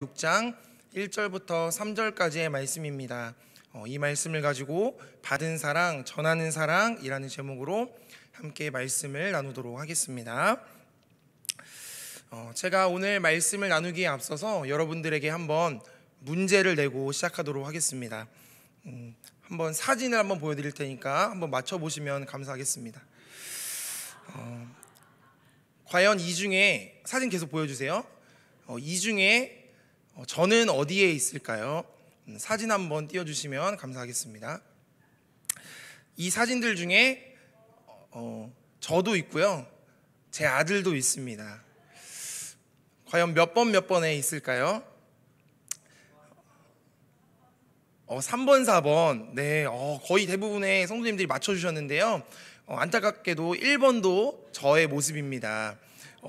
6장 1절부터 3절까지의 말씀입니다. 이 말씀을 가지고 받은 사랑, 전하는 사랑이라는 제목으로 함께 말씀을 나누도록 하겠습니다. 제가 오늘 말씀을 나누기에 앞서서 여러분들에게 한번 문제를 내고 시작하도록 하겠습니다. 한번 사진을 한번 보여드릴 테니까 한번 맞춰보시면 감사하겠습니다. 과연 이 중에 사진 계속 보여주세요. 이 중에 저는 어디에 있을까요? 사진 한번 띄워주시면 감사하겠습니다. 이 사진들 중에 저도 있고요, 제 아들도 있습니다. 과연 몇 번에 있을까요? 3번, 4번. 네, 거의 대부분의 성도님들이 맞춰주셨는데요. 안타깝게도 1번도 저의 모습입니다.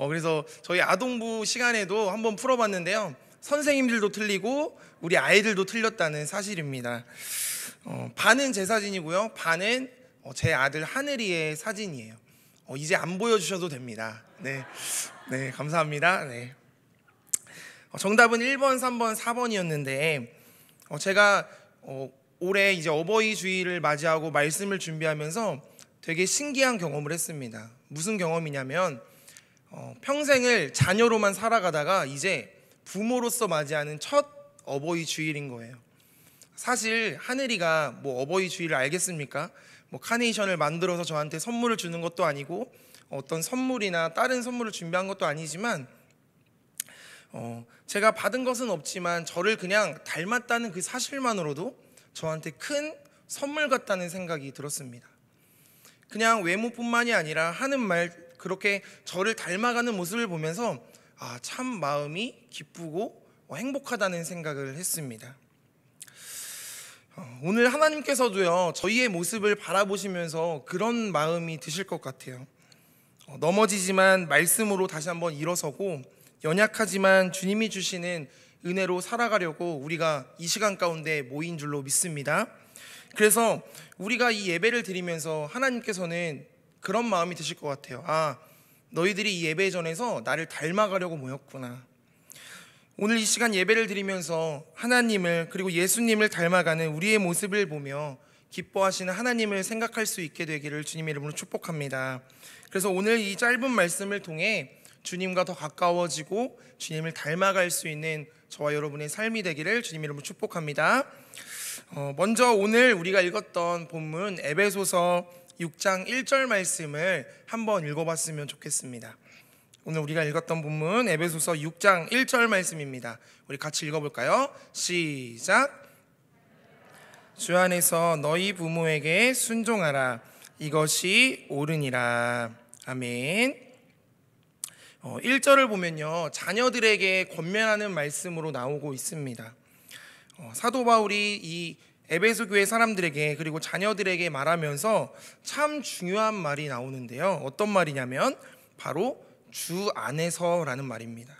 그래서 저희 아동부 시간에도 한번 풀어봤는데요, 선생님들도 틀리고 우리 아이들도 틀렸다는 사실입니다. 반은 제 사진이고요, 반은 제 아들 하늘이의 사진이에요. 이제 안 보여주셔도 됩니다. 네, 감사합니다. 네. 정답은 1번, 3번, 4번이었는데 제가 올해 이제 어버이 주일을 맞이하고 말씀을 준비하면서 되게 신기한 경험을 했습니다. 무슨 경험이냐면 평생을 자녀로만 살아가다가 이제 부모로서 맞이하는 첫 어버이 주일인 거예요. 사실 하늘이가 뭐 어버이 주일을 알겠습니까? 뭐 카네이션을 만들어서 저한테 선물을 주는 것도 아니고 어떤 선물이나 다른 선물을 준비한 것도 아니지만 제가 받은 것은 없지만 저를 그냥 닮았다는 그 사실만으로도 저한테 큰 선물 같다는 생각이 들었습니다. 그냥 외모뿐만이 아니라 하는 말, 그렇게 저를 닮아가는 모습을 보면서 참 마음이 기쁘고 행복하다는 생각을 했습니다. 오늘 하나님께서도요, 저희의 모습을 바라보시면서 그런 마음이 드실 것 같아요. 넘어지지만 말씀으로 다시 한번 일어서고 연약하지만 주님이 주시는 은혜로 살아가려고 우리가 이 시간 가운데 모인 줄로 믿습니다. 그래서 우리가 이 예배를 드리면서 하나님께서는 그런 마음이 드실 것 같아요. 너희들이 이 예배 전에서 나를 닮아가려고 모였구나. 오늘 이 시간 예배를 드리면서 하나님을, 그리고 예수님을 닮아가는 우리의 모습을 보며 기뻐하시는 하나님을 생각할 수 있게 되기를 주님의 이름으로 축복합니다. 그래서 오늘 이 짧은 말씀을 통해 주님과 더 가까워지고 주님을 닮아갈 수 있는 저와 여러분의 삶이 되기를 주님의 이름으로 축복합니다. 먼저 오늘 우리가 읽었던 본문 에베소서 6장 1절 말씀을 한번 읽어봤으면 좋겠습니다. 오늘 우리가 읽었던 본문 에베소서 6장 1절 말씀입니다. 우리 같이 읽어볼까요? 시작. 주 안에서 너희 부모에게 순종하라. 이것이 옳으니라. 아멘. 1절을 보면요, 자녀들에게 권면하는 말씀으로 나오고 있습니다. 사도 바울이 이 에베소 교회 사람들에게 그리고 자녀들에게 말하면서 참 중요한 말이 나오는데요, 어떤 말이냐면 바로 주 안에서라는 말입니다.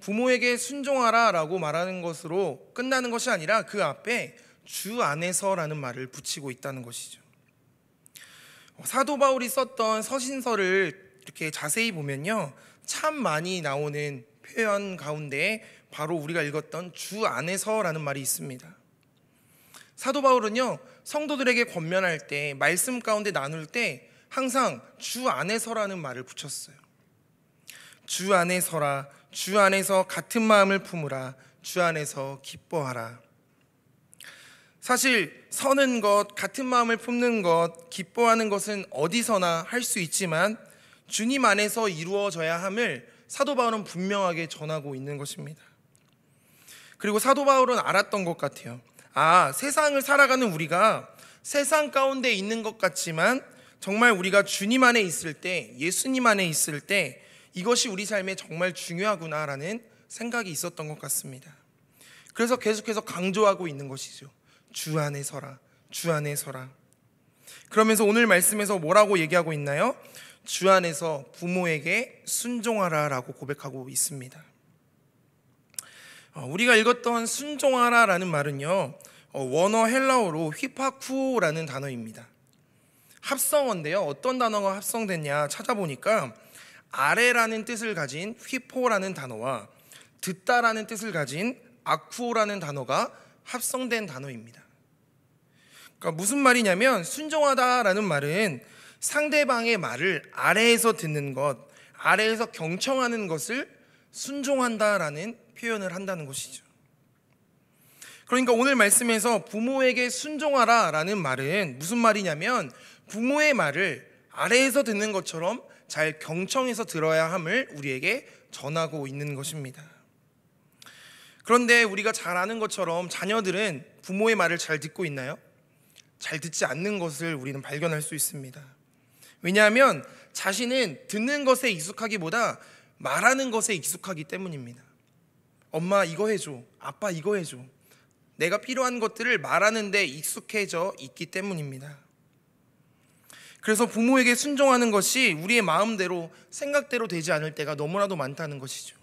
부모에게 순종하라 라고 말하는 것으로 끝나는 것이 아니라 그 앞에 주 안에서라는 말을 붙이고 있다는 것이죠. 사도 바울이 썼던 서신서를 이렇게 자세히 보면요, 참 많이 나오는 표현 가운데 바로 우리가 읽었던 주 안에서라는 말이 있습니다. 사도 바울은요, 성도들에게 권면할 때, 말씀 가운데 나눌 때 항상 주 안에서라는 말을 붙였어요. 주 안에서라, 주 안에서 같은 마음을 품으라, 주 안에서 기뻐하라. 사실 서는 것, 같은 마음을 품는 것, 기뻐하는 것은 어디서나 할 수 있지만 주님 안에서 이루어져야 함을 사도 바울은 분명하게 전하고 있는 것입니다. 그리고 사도 바울은 알았던 것 같아요. 세상을 살아가는 우리가 세상 가운데 있는 것 같지만 정말 우리가 주님 안에 있을 때, 예수님 안에 있을 때 이것이 우리 삶에 정말 중요하구나라는 생각이 있었던 것 같습니다. 그래서 계속해서 강조하고 있는 것이죠. 주 안에 서라, 주 안에 서라. 그러면서 오늘 말씀에서 뭐라고 얘기하고 있나요? 주 안에서 부모에게 순종하라 라고 고백하고 있습니다. 우리가 읽었던 순종하라라는 말은요, 원어 헬라어로 휘파쿠라는 단어입니다. 합성어인데요, 어떤 단어가 합성됐냐 찾아보니까 아래라는 뜻을 가진 휘포라는 단어와 듣다라는 뜻을 가진 아쿠오라는 단어가 합성된 단어입니다. 그러니까 무슨 말이냐면 순종하다라는 말은 상대방의 말을 아래에서 듣는 것, 아래에서 경청하는 것을 순종한다라는 표현을 한다는 것이죠. 그러니까 오늘 말씀에서 부모에게 순종하라라는 말은 무슨 말이냐면 부모의 말을 아래에서 듣는 것처럼 잘 경청해서 들어야 함을 우리에게 전하고 있는 것입니다. 그런데 우리가 잘 아는 것처럼 자녀들은 부모의 말을 잘 듣고 있나요? 잘 듣지 않는 것을 우리는 발견할 수 있습니다. 왜냐하면 자신은 듣는 것에 익숙하기보다 말하는 것에 익숙하기 때문입니다. 엄마 이거 해줘, 아빠 이거 해줘. 내가 필요한 것들을 말하는 데 익숙해져 있기 때문입니다. 그래서 부모에게 순종하는 것이 우리의 마음대로 생각대로 되지 않을 때가 너무나도 많다는 것이죠.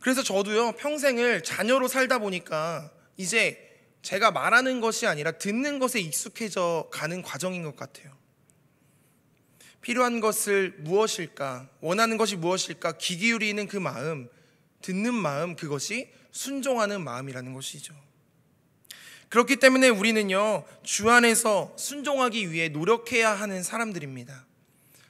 그래서 저도요 평생을 자녀로 살다 보니까 이제 제가 말하는 것이 아니라 듣는 것에 익숙해져 가는 과정인 것 같아요. 필요한 것을 무엇일까, 원하는 것이 무엇일까 귀 기울이는 그 마음, 듣는 마음, 그것이 순종하는 마음이라는 것이죠. 그렇기 때문에 우리는요 주 안에서 순종하기 위해 노력해야 하는 사람들입니다.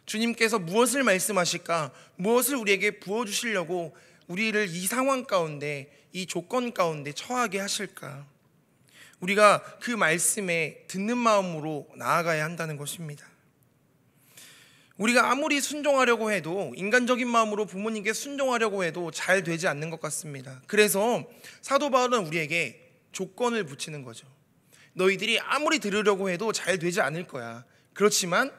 주님께서 무엇을 말씀하실까, 무엇을 우리에게 부어주시려고 우리를 이 상황 가운데, 이 조건 가운데 처하게 하실까, 우리가 그 말씀에 듣는 마음으로 나아가야 한다는 것입니다. 우리가 아무리 순종하려고 해도, 인간적인 마음으로 부모님께 순종하려고 해도 잘 되지 않는 것 같습니다. 그래서 사도 바울은 우리에게 조건을 붙이는 거죠. 너희들이 아무리 들으려고 해도 잘 되지 않을 거야. 그렇지만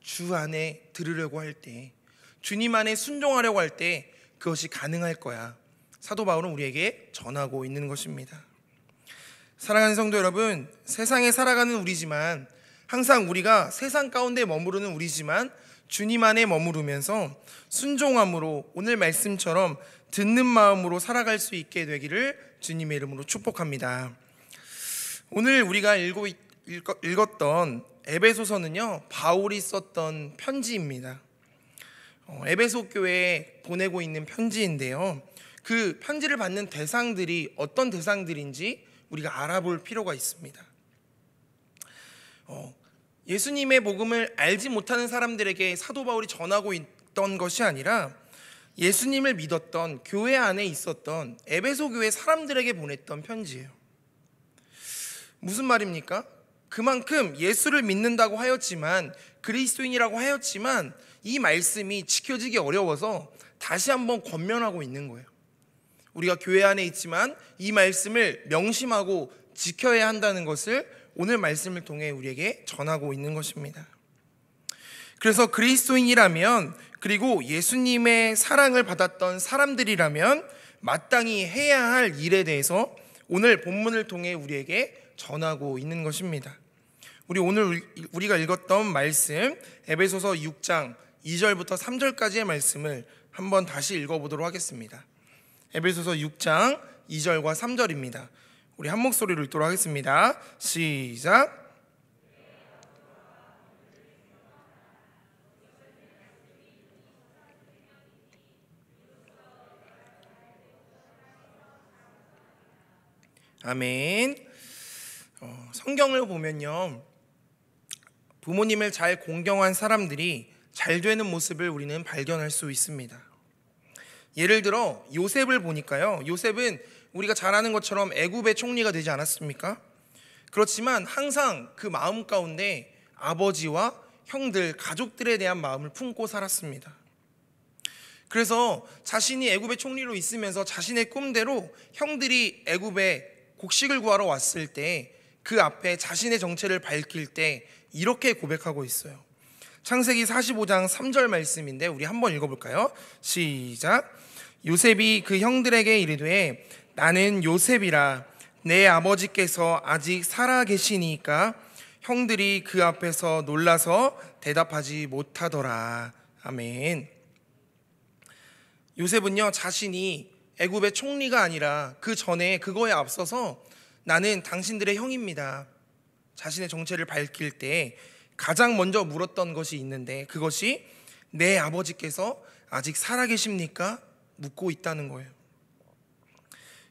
주 안에 들으려고 할 때, 주님 안에 순종하려고 할 때 그것이 가능할 거야. 사도 바울은 우리에게 전하고 있는 것입니다. 사랑하는 성도 여러분, 세상에 살아가는 우리지만, 항상 우리가 세상 가운데 머무르는 우리지만 주님 안에 머무르면서 순종함으로 오늘 말씀처럼 듣는 마음으로 살아갈 수 있게 되기를 주님의 이름으로 축복합니다. 오늘 우리가 읽었던 에베소서는요 바울이 썼던 편지입니다. 에베소 교회에 보내고 있는 편지인데요, 그 편지를 받는 대상들이 어떤 대상들인지 우리가 알아볼 필요가 있습니다. 예수님의 복음을 알지 못하는 사람들에게 사도 바울이 전하고 있던 것이 아니라 예수님을 믿었던 교회 안에 있었던 에베소 교회 사람들에게 보냈던 편지예요. 무슨 말입니까? 그만큼 예수를 믿는다고 하였지만, 그리스도인이라고 하였지만 이 말씀이 지켜지기 어려워서 다시 한번 권면하고 있는 거예요. 우리가 교회 안에 있지만 이 말씀을 명심하고 지켜야 한다는 것을 오늘 말씀을 통해 우리에게 전하고 있는 것입니다. 그래서 그리스도인이라면, 그리고 예수님의 사랑을 받았던 사람들이라면 마땅히 해야 할 일에 대해서 오늘 본문을 통해 우리에게 전하고 있는 것입니다. 오늘 우리가 읽었던 말씀 에베소서 6장 2절부터 3절까지의 말씀을 한번 다시 읽어보도록 하겠습니다. 에베소서 6장 2절과 3절입니다. 우리 한 목소리로 읽도록 하겠습니다. 시작. 아멘. 성경을 보면요, 부모님을 잘 공경한 사람들이 잘 되는 모습을 우리는 발견할 수 있습니다. 예를 들어 요셉을 보니까요, 요셉은 우리가 잘 아는 것처럼 애굽의 총리가 되지 않았습니까? 그렇지만 항상 그 마음 가운데 아버지와 형들, 가족들에 대한 마음을 품고 살았습니다. 그래서 자신이 애굽의 총리로 있으면서 자신의 꿈대로 형들이 애굽에 곡식을 구하러 왔을 때 그 앞에 자신의 정체를 밝힐 때 이렇게 고백하고 있어요. 창세기 45장 3절 말씀인데 우리 한번 읽어볼까요? 시작. 요셉이 그 형들에게 이르되 나는 요셉이라, 내 아버지께서 아직 살아 계시니까. 형들이 그 앞에서 놀라서 대답하지 못하더라. 아멘. 요셉은요, 자신이 애굽의 총리가 아니라 그 전에 그거에 앞서서 나는 당신들의 형입니다, 자신의 정체를 밝힐 때 가장 먼저 물었던 것이 있는데, 그것이 내 아버지께서 아직 살아 계십니까? 묻고 있다는 거예요.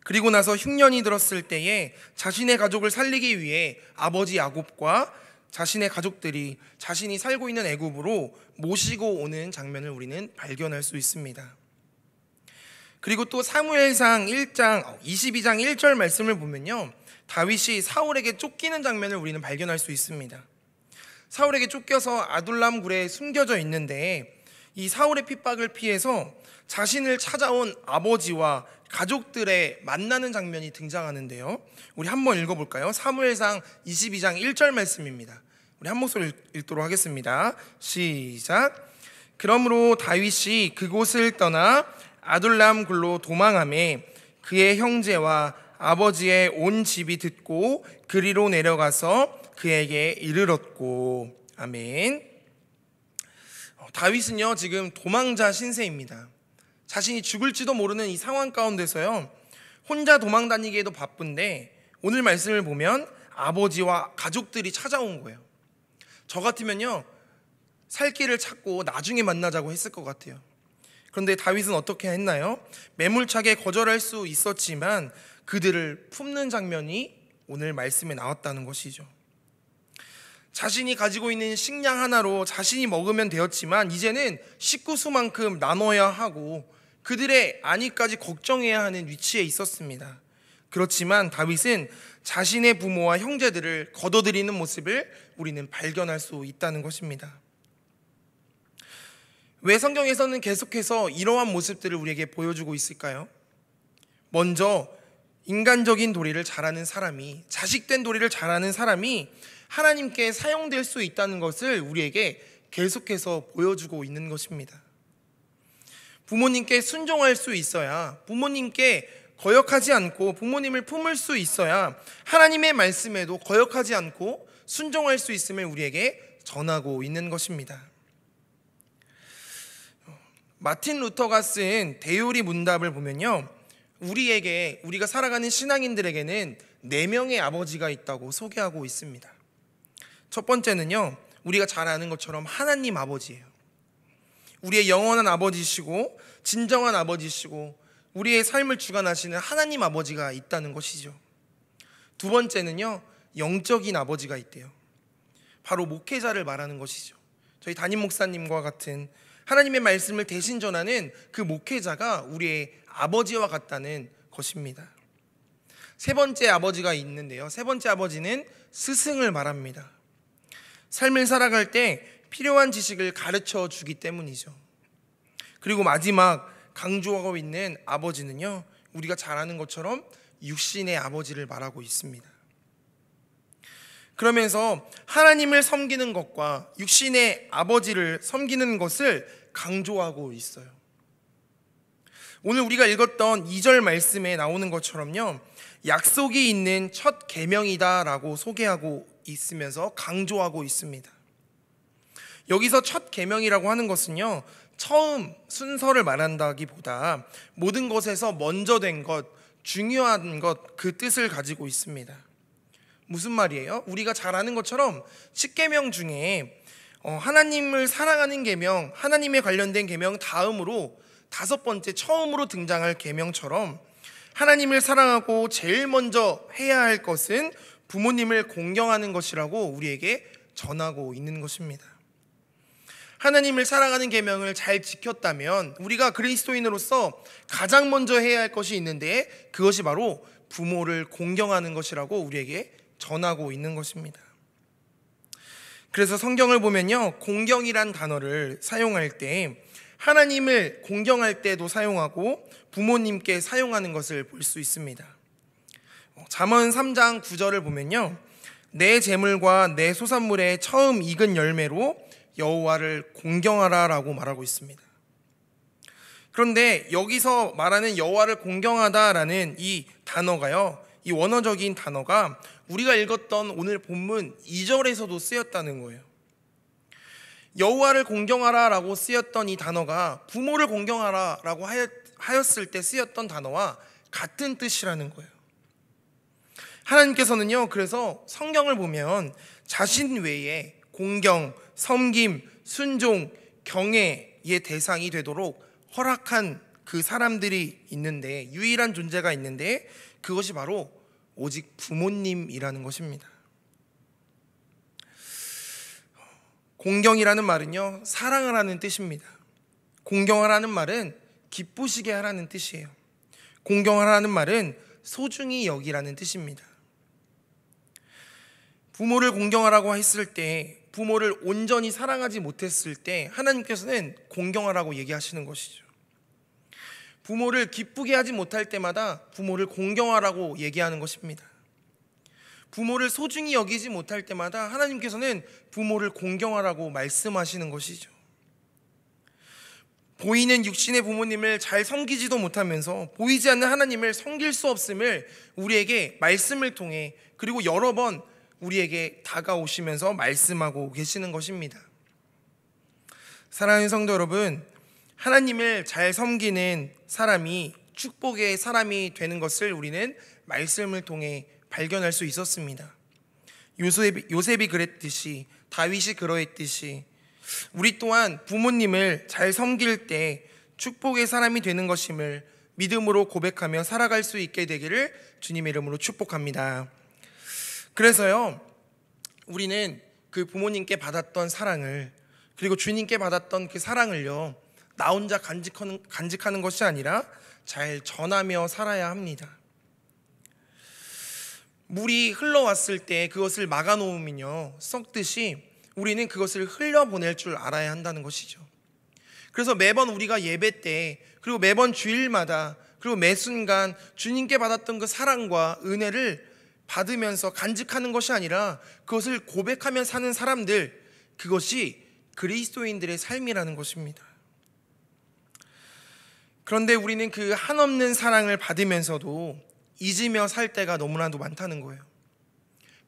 그리고 나서 흉년이 들었을 때에 자신의 가족을 살리기 위해 아버지 야곱과 자신의 가족들이 자신이 살고 있는 애굽으로 모시고 오는 장면을 우리는 발견할 수 있습니다. 그리고 또 사무엘상 22장 1절 말씀을 보면요, 다윗이 사울에게 쫓기는 장면을 우리는 발견할 수 있습니다. 사울에게 쫓겨서 아둘람 굴에 숨겨져 있는데 이 사울의 핍박을 피해서 자신을 찾아온 아버지와 가족들의 만나는 장면이 등장하는데요, 우리 한번 읽어볼까요? 사무엘상 22장 1절 말씀입니다. 우리 한 목소리 읽도록 하겠습니다. 시작. 그러므로 다윗이 그곳을 떠나 아둘람 굴로 도망하매 그의 형제와 아버지의 온 집이 듣고 그리로 내려가서 그에게 이르렀고. 아멘. 다윗은요 지금 도망자 신세입니다. 자신이 죽을지도 모르는 이 상황 가운데서요 혼자 도망 다니기에도 바쁜데 오늘 말씀을 보면 아버지와 가족들이 찾아온 거예요. 저 같으면요 살 길을 찾고 나중에 만나자고 했을 것 같아요. 그런데 다윗은 어떻게 했나요? 매몰차게 거절할 수 있었지만 그들을 품는 장면이 오늘 말씀에 나왔다는 것이죠. 자신이 가지고 있는 식량 하나로 자신이 먹으면 되었지만 이제는 식구수만큼 나눠야 하고 그들의 안위까지 걱정해야 하는 위치에 있었습니다. 그렇지만 다윗은 자신의 부모와 형제들을 거둬들이는 모습을 우리는 발견할 수 있다는 것입니다. 왜 성경에서는 계속해서 이러한 모습들을 우리에게 보여주고 있을까요? 먼저 인간적인 도리를 잘하는 사람이, 자식된 도리를 잘하는 사람이 하나님께 사용될 수 있다는 것을 우리에게 계속해서 보여주고 있는 것입니다. 부모님께 순종할 수 있어야, 부모님께 거역하지 않고 부모님을 품을 수 있어야 하나님의 말씀에도 거역하지 않고 순종할 수 있음을 우리에게 전하고 있는 것입니다. 마틴 루터가 쓴 대요리 문답을 보면요, 우리가 살아가는 신앙인들에게는 4명의 아버지가 있다고 소개하고 있습니다. 첫 번째는요, 우리가 잘 아는 것처럼 하나님 아버지예요. 우리의 영원한 아버지시고 진정한 아버지시고 우리의 삶을 주관하시는 하나님 아버지가 있다는 것이죠. 두 번째는요, 영적인 아버지가 있대요. 바로 목회자를 말하는 것이죠. 저희 담임 목사님과 같은 하나님의 말씀을 대신 전하는 그 목회자가 우리의 아버지와 같다는 것입니다. 세 번째 아버지가 있는데요, 세 번째 아버지는 스승을 말합니다. 삶을 살아갈 때 필요한 지식을 가르쳐 주기 때문이죠. 그리고 마지막 강조하고 있는 아버지는요, 우리가 잘 아는 것처럼 육신의 아버지를 말하고 있습니다. 그러면서 하나님을 섬기는 것과 육신의 아버지를 섬기는 것을 강조하고 있어요. 오늘 우리가 읽었던 2절 말씀에 나오는 것처럼요, 약속이 있는 첫 계명이다라고 소개하고 있으면서 강조하고 있습니다. 여기서 첫 계명이라고 하는 것은요, 처음 순서를 말한다기보다 모든 것에서 먼저 된 것, 중요한 것, 그 뜻을 가지고 있습니다. 무슨 말이에요? 우리가 잘 아는 것처럼 10계명 중에 하나님을 사랑하는 계명, 하나님에 관련된 계명 다음으로 5번째 처음으로 등장할 계명처럼 하나님을 사랑하고 제일 먼저 해야 할 것은 부모님을 공경하는 것이라고 우리에게 전하고 있는 것입니다. 하나님을 사랑하는 계명을 잘 지켰다면 우리가 그리스도인으로서 가장 먼저 해야 할 것이 있는데 그것이 바로 부모를 공경하는 것이라고 우리에게 전하고 있는 것입니다. 그래서 성경을 보면요, 공경이란 단어를 사용할 때 하나님을 공경할 때도 사용하고 부모님께 사용하는 것을 볼 수 있습니다. 잠언 3장 9절을 보면요, 내 재물과 내 소산물의 처음 익은 열매로 여호와를 공경하라 라고 말하고 있습니다. 그런데 여기서 말하는 여호와를 공경하다라는 이 단어가요, 이 원어적인 단어가 우리가 읽었던 오늘 본문 2절에서도 쓰였다는 거예요. 여호와를 공경하라 라고 쓰였던 이 단어가 부모를 공경하라 라고 하였을 때 쓰였던 단어와 같은 뜻이라는 거예요. 하나님께서는요, 그래서 성경을 보면 자신 외에 공경, 섬김, 순종, 경애의 대상이 되도록 허락한 그 사람들이 있는데, 유일한 존재가 있는데, 그것이 바로 오직 부모님이라는 것입니다. 공경이라는 말은요, 사랑을 하는 뜻입니다. 공경하라는 말은 기쁘시게 하라는 뜻이에요. 공경하라는 말은 소중히 여기라는 뜻입니다. 부모를 공경하라고 했을 때, 부모를 온전히 사랑하지 못했을 때 하나님께서는 공경하라고 얘기하시는 것이죠. 부모를 기쁘게 하지 못할 때마다 부모를 공경하라고 얘기하는 것입니다. 부모를 소중히 여기지 못할 때마다 하나님께서는 부모를 공경하라고 말씀하시는 것이죠. 보이는 육신의 부모님을 잘 섬기지도 못하면서 보이지 않는 하나님을 섬길 수 없음을 우리에게 말씀을 통해, 그리고 여러 번 우리에게 다가오시면서 말씀하고 계시는 것입니다. 사랑하는 성도 여러분, 하나님을 잘 섬기는 사람이 축복의 사람이 되는 것을 우리는 말씀을 통해 발견할 수 있었습니다. 요셉이 그랬듯이, 다윗이 그러했듯이 우리 또한 부모님을 잘 섬길 때 축복의 사람이 되는 것임을 믿음으로 고백하며 살아갈 수 있게 되기를 주님의 이름으로 축복합니다. 그래서요, 우리는 그 부모님께 받았던 사랑을, 그리고 주님께 받았던 그 사랑을요, 나 혼자 간직하는 것이 아니라 잘 전하며 살아야 합니다. 물이 흘러왔을 때 그것을 막아놓으면요, 썩듯이 우리는 그것을 흘려보낼 줄 알아야 한다는 것이죠. 그래서 매번 우리가 예배 때, 그리고 매번 주일마다, 그리고 매 순간 주님께 받았던 그 사랑과 은혜를 받으면서 간직하는 것이 아니라 그것을 고백하며 사는 사람들, 그것이 그리스도인들의 삶이라는 것입니다. 그런데 우리는 그 한없는 사랑을 받으면서도 잊으며 살 때가 너무나도 많다는 거예요.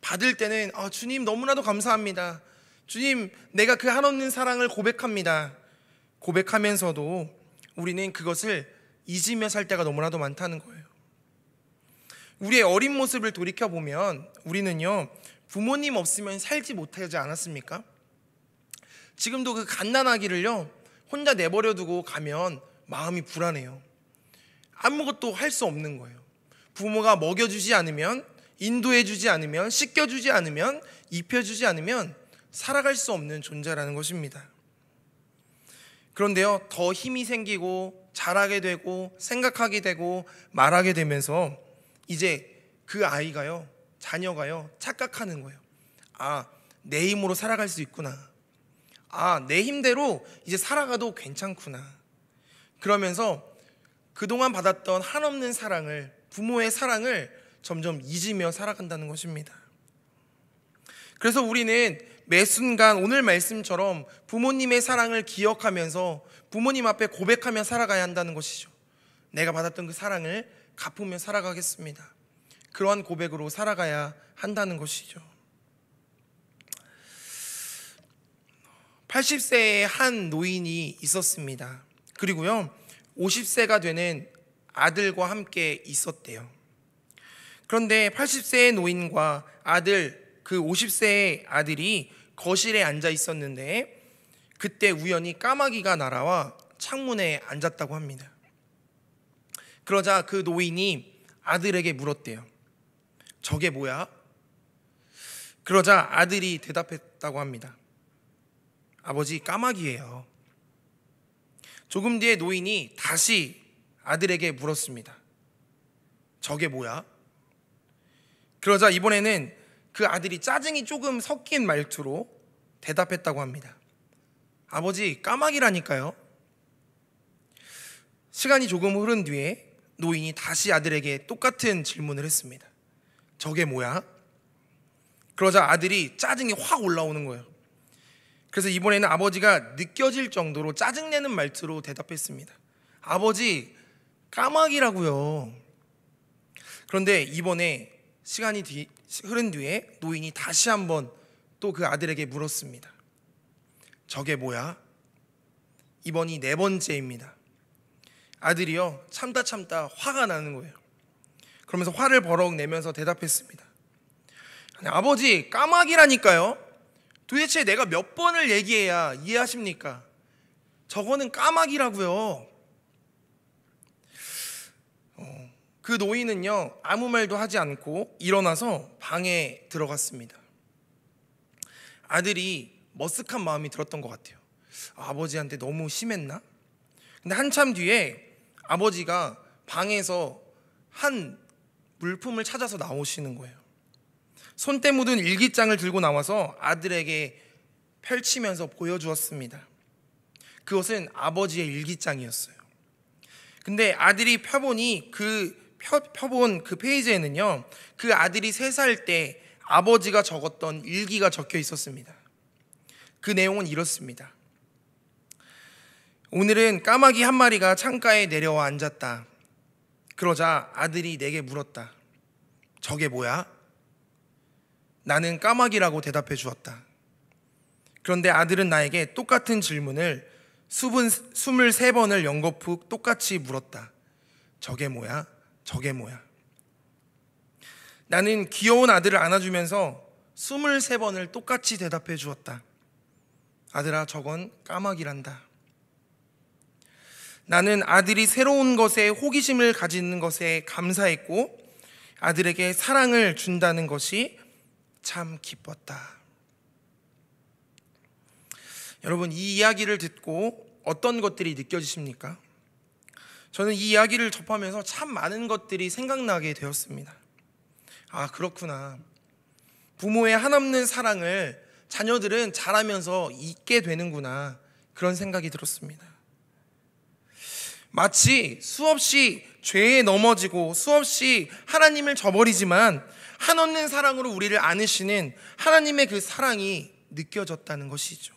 받을 때는 주님 너무나도 감사합니다. 주님, 내가 그 한없는 사랑을 고백합니다. 고백하면서도 우리는 그것을 잊으며 살 때가 너무나도 많다는 거예요. 우리의 어린 모습을 돌이켜보면 우리는요, 부모님 없으면 살지 못하지 않았습니까? 지금도 그 갓난아기를요, 혼자 내버려두고 가면 마음이 불안해요. 아무것도 할 수 없는 거예요. 부모가 먹여주지 않으면, 인도해주지 않으면, 씻겨주지 않으면, 입혀주지 않으면 살아갈 수 없는 존재라는 것입니다. 그런데요, 더 힘이 생기고 잘하게 되고 생각하게 되고 말하게 되면서 이제 그 아이가요, 자녀가요, 착각하는 거예요. 내 힘으로 살아갈 수 있구나. 내 힘대로 이제 살아가도 괜찮구나. 그러면서 그동안 받았던 한없는 사랑을, 부모의 사랑을 점점 잊으며 살아간다는 것입니다. 그래서 우리는 매 순간 오늘 말씀처럼 부모님의 사랑을 기억하면서 부모님 앞에 고백하며 살아가야 한다는 것이죠. 내가 받았던 그 사랑을 갚으며 살아가겠습니다. 그러한 고백으로 살아가야 한다는 것이죠. 80세의 한 노인이 있었습니다. 그리고요, 50세가 되는 아들과 함께 있었대요. 그런데 80세의 노인과 아들, 그 50세의 아들이 거실에 앉아 있었는데 그때 우연히 까마귀가 날아와 창문에 앉았다고 합니다. 그러자 그 노인이 아들에게 물었대요. 저게 뭐야? 그러자 아들이 대답했다고 합니다. 아버지, 까마귀예요. 조금 뒤에 노인이 다시 아들에게 물었습니다. 저게 뭐야? 그러자 이번에는 그 아들이 짜증이 조금 섞인 말투로 대답했다고 합니다. 아버지, 까마귀라니까요. 시간이 조금 흐른 뒤에 노인이 다시 아들에게 똑같은 질문을 했습니다. 저게 뭐야? 그러자 아들이 짜증이 확 올라오는 거예요. 그래서 이번에는 아버지가 느껴질 정도로 짜증내는 말투로 대답했습니다. 아버지, 까마귀라고요. 그런데 이번에 시간이 흐른 뒤에 노인이 다시 한번 또 그 아들에게 물었습니다. 저게 뭐야? 이번이 4번째입니다. 아들이요, 참다 화가 나는 거예요. 그러면서 화를 버럭 내면서 대답했습니다. 아버지, 까마귀라니까요. 도대체 내가 몇 번을 얘기해야 이해하십니까? 저거는 까마귀라고요. 그 노인은요, 아무 말도 하지 않고 일어나서 방에 들어갔습니다. 아들이 머쓱한 마음이 들었던 것 같아요. 아버지한테 너무 심했나? 근데 한참 뒤에 아버지가 방에서 한 물품을 찾아서 나오시는 거예요. 손때 묻은 일기장을 들고 나와서 아들에게 펼치면서 보여주었습니다. 그것은 아버지의 일기장이었어요. 근데 아들이 펴보니 펴본 그 페이지에는요, 그 아들이 3살 때 아버지가 적었던 일기가 적혀 있었습니다. 그 내용은 이렇습니다. 오늘은 까마귀 한 마리가 창가에 내려와 앉았다. 그러자 아들이 내게 물었다. 저게 뭐야? 나는 까마귀라고 대답해 주었다. 그런데 아들은 나에게 똑같은 질문을 23번을 연거푸 똑같이 물었다. 저게 뭐야? 저게 뭐야? 나는 귀여운 아들을 안아주면서 23번을 똑같이 대답해 주었다. 아들아, 저건 까마귀란다. 나는 아들이 새로운 것에 호기심을 가지는 것에 감사했고 아들에게 사랑을 준다는 것이 참 기뻤다. 여러분, 이 이야기를 듣고 어떤 것들이 느껴지십니까? 저는 이 이야기를 접하면서 참 많은 것들이 생각나게 되었습니다. 아, 그렇구나. 부모의 한없는 사랑을 자녀들은 자라면서 잊게 되는구나, 그런 생각이 들었습니다. 마치 수없이 죄에 넘어지고 수없이 하나님을 저버리지만 한없는 사랑으로 우리를 안으시는 하나님의 그 사랑이 느껴졌다는 것이죠.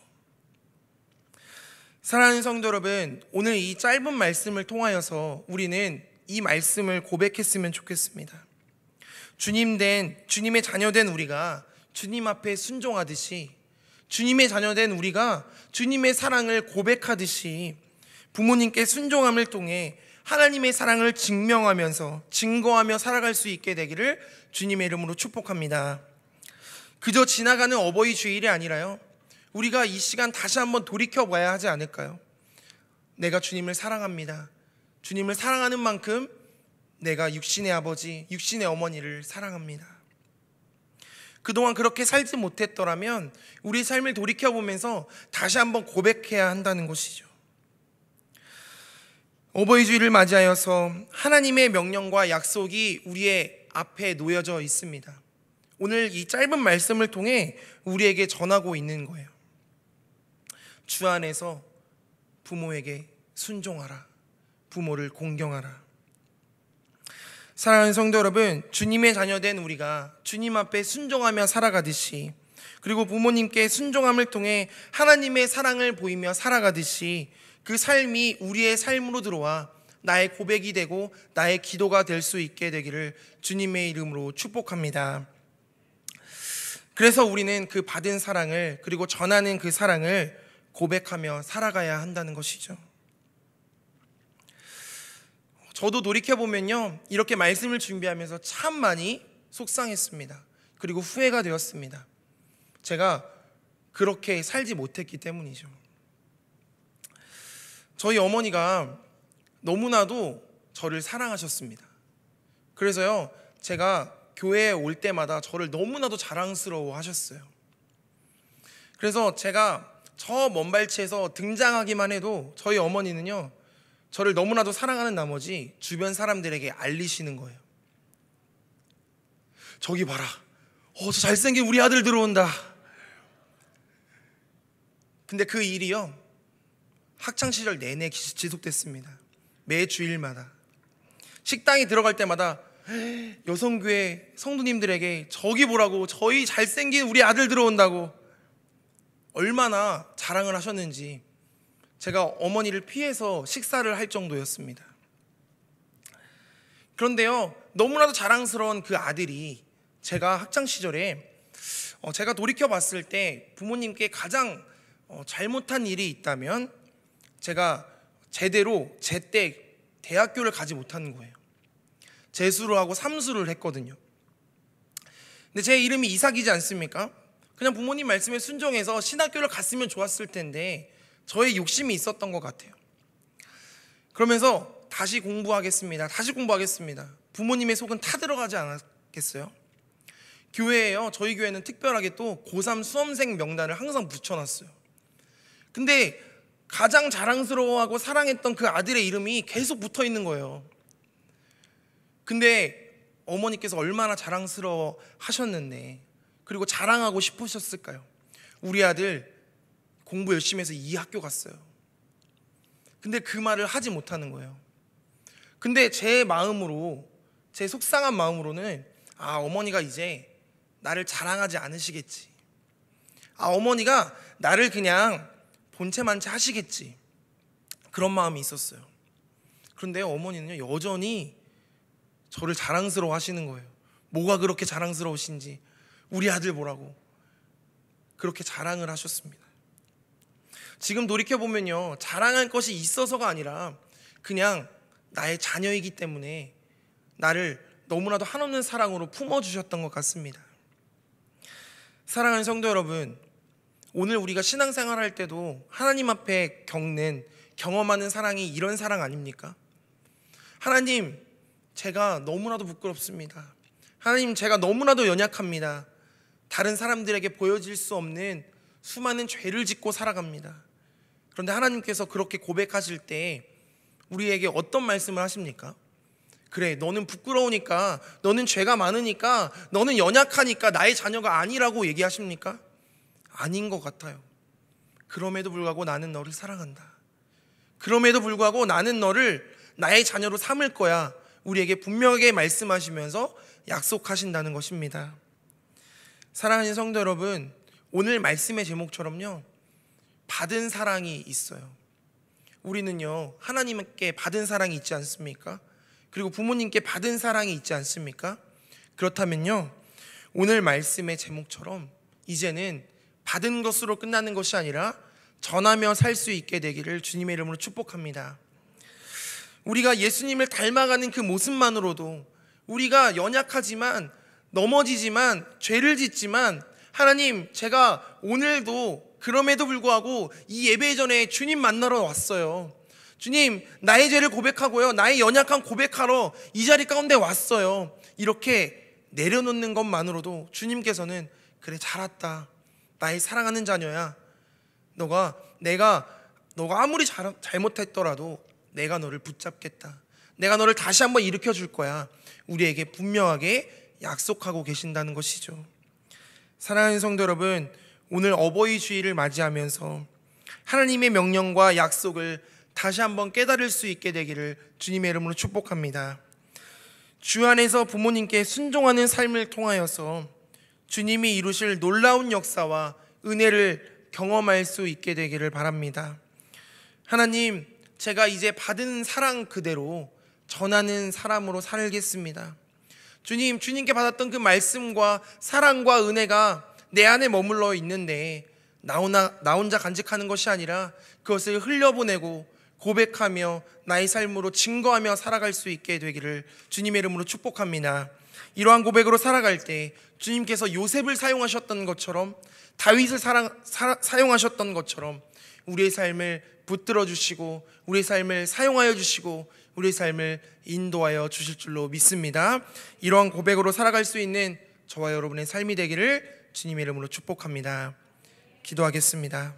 사랑하는 성도 여러분, 오늘 이 짧은 말씀을 통하여서 우리는 이 말씀을 고백했으면 좋겠습니다. 주님의 자녀된 우리가 주님 앞에 순종하듯이, 주님의 자녀된 우리가 주님의 사랑을 고백하듯이 부모님께 순종함을 통해 하나님의 사랑을 증거하며 살아갈 수 있게 되기를 주님의 이름으로 축복합니다. 그저 지나가는 어버이 주일이 아니라요, 우리가 이 시간 다시 한번 돌이켜봐야 하지 않을까요? 내가 주님을 사랑합니다. 주님을 사랑하는 만큼 내가 육신의 아버지, 육신의 어머니를 사랑합니다. 그동안 그렇게 살지 못했더라면 우리 삶을 돌이켜보면서 다시 한번 고백해야 한다는 것이죠. 어버이 주일을 맞이하여서 하나님의 명령과 약속이 우리의 앞에 놓여져 있습니다. 오늘 이 짧은 말씀을 통해 우리에게 전하고 있는 거예요. 주 안에서 부모에게 순종하라. 부모를 공경하라. 사랑하는 성도 여러분, 주님의 자녀된 우리가 주님 앞에 순종하며 살아가듯이, 그리고 부모님께 순종함을 통해 하나님의 사랑을 보이며 살아가듯이 그 삶이 우리의 삶으로 들어와 나의 고백이 되고 나의 기도가 될 수 있게 되기를 주님의 이름으로 축복합니다. 그래서 우리는 그 받은 사랑을, 그리고 전하는 그 사랑을 고백하며 살아가야 한다는 것이죠. 저도 돌이켜보면요, 이렇게 말씀을 준비하면서 참 많이 속상했습니다. 그리고 후회가 되었습니다. 제가 그렇게 살지 못했기 때문이죠. 저희 어머니가 너무나도 저를 사랑하셨습니다. 그래서요, 제가 교회에 올 때마다 저를 너무나도 자랑스러워 하셨어요. 그래서 제가 저 먼 발치에서 등장하기만 해도 저희 어머니는요, 저를 너무나도 사랑하는 나머지 주변 사람들에게 알리시는 거예요. 저기 봐라, 저 잘생긴 우리 아들 들어온다. 근데 그 일이요, 학창시절 내내 지속됐습니다. 매 주일마다 식당에 들어갈 때마다 여성교회 성도님들에게 저기 보라고, 저희 잘생긴 우리 아들 들어온다고 얼마나 자랑을 하셨는지 제가 어머니를 피해서 식사를 할 정도였습니다. 그런데요, 너무나도 자랑스러운 그 아들이 제가 학창시절에 제가 돌이켜봤을 때 부모님께 가장 잘못한 일이 있다면 제가 제대로 제때 대학교를 가지 못한 거예요. 재수를 하고 삼수를 했거든요. 근데 제 이름이 이삭이지 않습니까? 그냥 부모님 말씀에 순종해서 신학교를 갔으면 좋았을 텐데 저의 욕심이 있었던 것 같아요. 그러면서 다시 공부하겠습니다. 다시 공부하겠습니다. 부모님의 속은 타들어가지 않았겠어요? 교회에요. 저희 교회는 특별하게 또 고3 수험생 명단을 항상 붙여놨어요. 근데 가장 자랑스러워하고 사랑했던 그 아들의 이름이 계속 붙어 있는 거예요. 근데 어머니께서 얼마나 자랑스러워 하셨는데, 그리고 자랑하고 싶으셨을까요? 우리 아들 공부 열심히 해서 이 학교 갔어요. 근데 그 말을 하지 못하는 거예요. 근데 제 마음으로, 제 속상한 마음으로는 어머니가 이제 나를 자랑하지 않으시겠지. 어머니가 나를 그냥 본체만체 하시겠지. 그런 마음이 있었어요. 그런데 어머니는요, 여전히 저를 자랑스러워 하시는 거예요. 뭐가 그렇게 자랑스러우신지, 우리 아들 보라고 그렇게 자랑을 하셨습니다. 지금 돌이켜보면요, 자랑할 것이 있어서가 아니라 그냥 나의 자녀이기 때문에 나를 너무나도 한없는 사랑으로 품어주셨던 것 같습니다. 사랑하는 성도 여러분, 오늘 우리가 신앙생활 할 때도 하나님 앞에 경험하는 사랑이 이런 사랑 아닙니까? 하나님, 제가 너무나도 부끄럽습니다. 하나님, 제가 너무나도 연약합니다. 다른 사람들에게 보여질 수 없는 수많은 죄를 짓고 살아갑니다. 그런데 하나님께서 그렇게 고백하실 때 우리에게 어떤 말씀을 하십니까? 그래, 너는 부끄러우니까, 너는 죄가 많으니까, 너는 연약하니까 나의 자녀가 아니라고 얘기하십니까? 아닌 것 같아요. 그럼에도 불구하고 나는 너를 사랑한다. 그럼에도 불구하고 나는 너를 나의 자녀로 삼을 거야. 우리에게 분명하게 말씀하시면서 약속하신다는 것입니다. 사랑하는 성도 여러분, 오늘 말씀의 제목처럼요, 받은 사랑이 있어요. 우리는요, 하나님께 받은 사랑이 있지 않습니까? 그리고 부모님께 받은 사랑이 있지 않습니까? 그렇다면요, 오늘 말씀의 제목처럼 이제는 받은 것으로 끝나는 것이 아니라 전하며 살 수 있게 되기를 주님의 이름으로 축복합니다. 우리가 예수님을 닮아가는 그 모습만으로도, 우리가 연약하지만, 넘어지지만, 죄를 짓지만, 하나님, 제가 오늘도 그럼에도 불구하고 이 예배 전에 주님 만나러 왔어요. 주님, 나의 죄를 고백하고요, 나의 연약한 고백하러 이 자리 가운데 왔어요. 이렇게 내려놓는 것만으로도 주님께서는 그래, 잘 왔다, 나의 사랑하는 자녀야, 너가 아무리 잘못했더라도 내가 너를 붙잡겠다, 내가 너를 다시 한번 일으켜 줄 거야, 우리에게 분명하게 약속하고 계신다는 것이죠. 사랑하는 성도 여러분, 오늘 어버이 주일을 맞이하면서 하나님의 명령과 약속을 다시 한번 깨달을 수 있게 되기를 주님의 이름으로 축복합니다. 주 안에서 부모님께 순종하는 삶을 통하여서 주님이 이루실 놀라운 역사와 은혜를 경험할 수 있게 되기를 바랍니다. 하나님, 제가 이제 받은 사랑 그대로 전하는 사람으로 살겠습니다. 주님, 주님께 받았던 그 말씀과 사랑과 은혜가 내 안에 머물러 있는데 나 혼자 간직하는 것이 아니라 그것을 흘려보내고 고백하며 나의 삶으로 증거하며 살아갈 수 있게 되기를 주님의 이름으로 축복합니다. 이러한 고백으로 살아갈 때 주님께서 요셉을 사용하셨던 것처럼, 다윗을 사용하셨던 것처럼 우리의 삶을 붙들어 주시고 우리의 삶을 사용하여 주시고 우리의 삶을 인도하여 주실 줄로 믿습니다. 이러한 고백으로 살아갈 수 있는 저와 여러분의 삶이 되기를 주님의 이름으로 축복합니다. 기도하겠습니다.